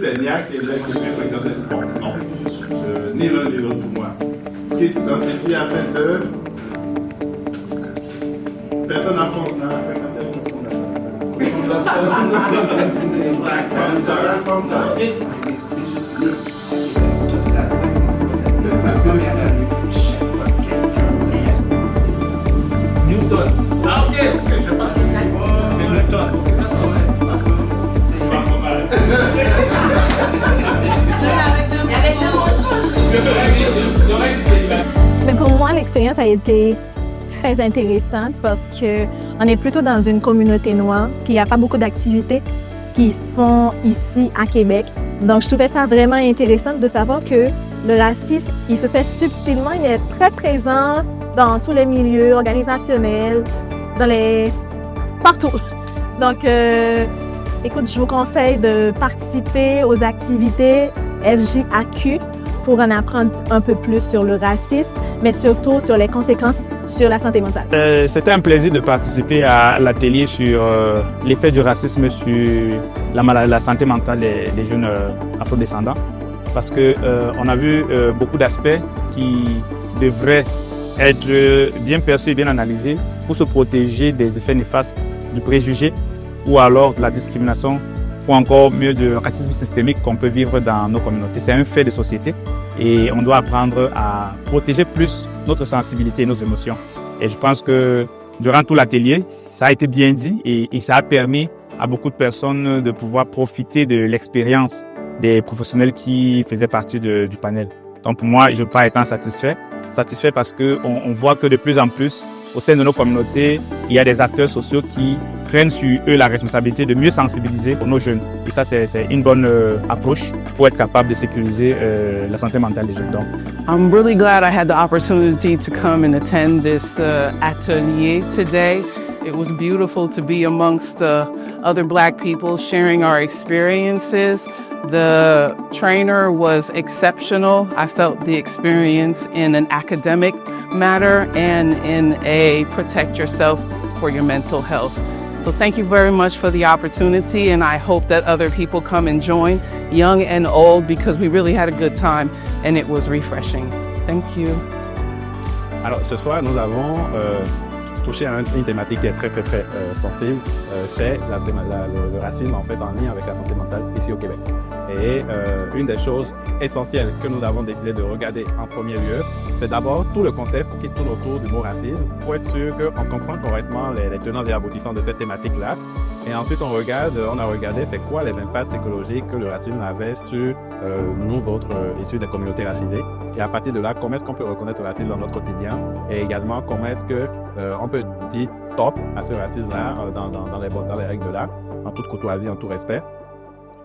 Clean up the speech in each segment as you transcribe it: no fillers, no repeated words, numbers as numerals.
c'est ni à Québec que j'ai fréquenté. Non, ni l'un ni l'autre pour moi. Qui s'identifie à cette œuvre? Personne n'a fréquenté le Newton. Ah ok, je pense que c'est Newton. Mais pour moi, l'expérience a été très intéressante parce qu'on est plutôt dans une communauté noire, puis il n'y a pas beaucoup d'activités qui se font ici à Québec. Donc, je trouvais ça vraiment intéressant de savoir que le racisme, il se fait subtilement, il est très présent dans tous les milieux organisationnels, partout. Donc, écoute, je vous conseille de participer aux activités FJAQ pour en apprendre un peu plus sur le racisme, mais surtout sur les conséquences sur la santé mentale. C'était un plaisir de participer à l'atelier sur l'effet du racisme sur la santé mentale des jeunes afrodescendants, parce qu'on a vu beaucoup d'aspects qui devraient être bien perçus et bien analysés pour se protéger des effets néfastes du préjugé ou alors de la discrimination ou encore mieux du racisme systémique qu'on peut vivre dans nos communautés. C'est un fait de société et on doit apprendre à protéger plus notre sensibilité et nos émotions. Et je pense que durant tout l'atelier, ça a été bien dit et ça a permis à beaucoup de personnes de pouvoir profiter de l'expérience des professionnels qui faisaient partie du panel. Donc pour moi, je pars étant satisfait parce qu'on voit que de plus en plus, au sein de nos communautés, il y a des acteurs sociaux qui prennent sur eux la responsabilité de mieux sensibiliser nos jeunes. Et ça, c'est une bonne approche pour être capable de sécuriser la santé mentale des jeunes. Donc, I'm really glad I had the opportunity to come and attend this atelier today. It was beautiful to be amongst other Black people sharing our experiences. The trainer was exceptional. I felt the experience in an academic matter and in a protect yourself for your mental health. So thank you very much for the opportunity, and I hope that other people come and join, young and old, because we really had a good time and it was refreshing. Thank you. Alors ce soir, nous avons touché à une thématique qui est très sensible, c'est le racisme en fait en lien avec la santé mentale ici au Québec. Et une des choses essentielles que nous avons décidé de regarder en premier lieu, c'est d'abord tout le contexte qui tourne autour du mot racisme pour être sûr qu'on comprend correctement les tenants et aboutissants de cette thématique-là. Et ensuite, on a regardé c'est quoi les impacts psychologiques que le racisme avait sur nous autres issus des communautés racisées. Et à partir de là, comment est-ce qu'on peut reconnaître le racisme dans notre quotidien et également comment est-ce qu'on peut dire stop à ce racisme-là dans les règles de l'art, en toute courtoisie, en tout respect.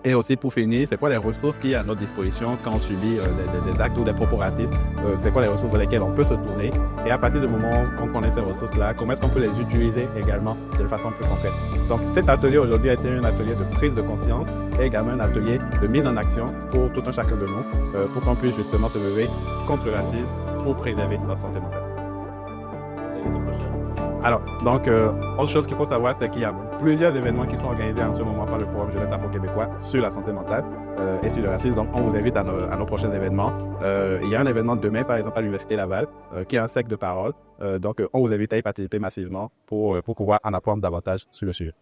Et aussi pour finir, c'est quoi les ressources qu'il y a à notre disposition quand on subit des actes ou des propos racistes, c'est quoi les ressources vers lesquelles on peut se tourner. Et à partir du moment qu'on connaît ces ressources-là, comment est-ce qu'on peut les utiliser également de façon plus concrète. Donc cet atelier aujourd'hui a été un atelier de prise de conscience et également un atelier de mise en action pour tout un chacun de nous, pour qu'on puisse justement se lever contre le racisme pour préserver notre santé mentale. Alors, donc, autre chose qu'il faut savoir, c'est qu'il y a plusieurs événements qui sont organisés en ce moment par le Forum Jeunesse Afro-Québécois sur la santé mentale et sur le racisme. Donc, on vous invite à nos prochains événements. Il y a un événement demain, par exemple, à l'Université Laval, qui est un cercle de parole. Donc, on vous invite à y participer massivement pour pouvoir en apprendre davantage sur le sujet.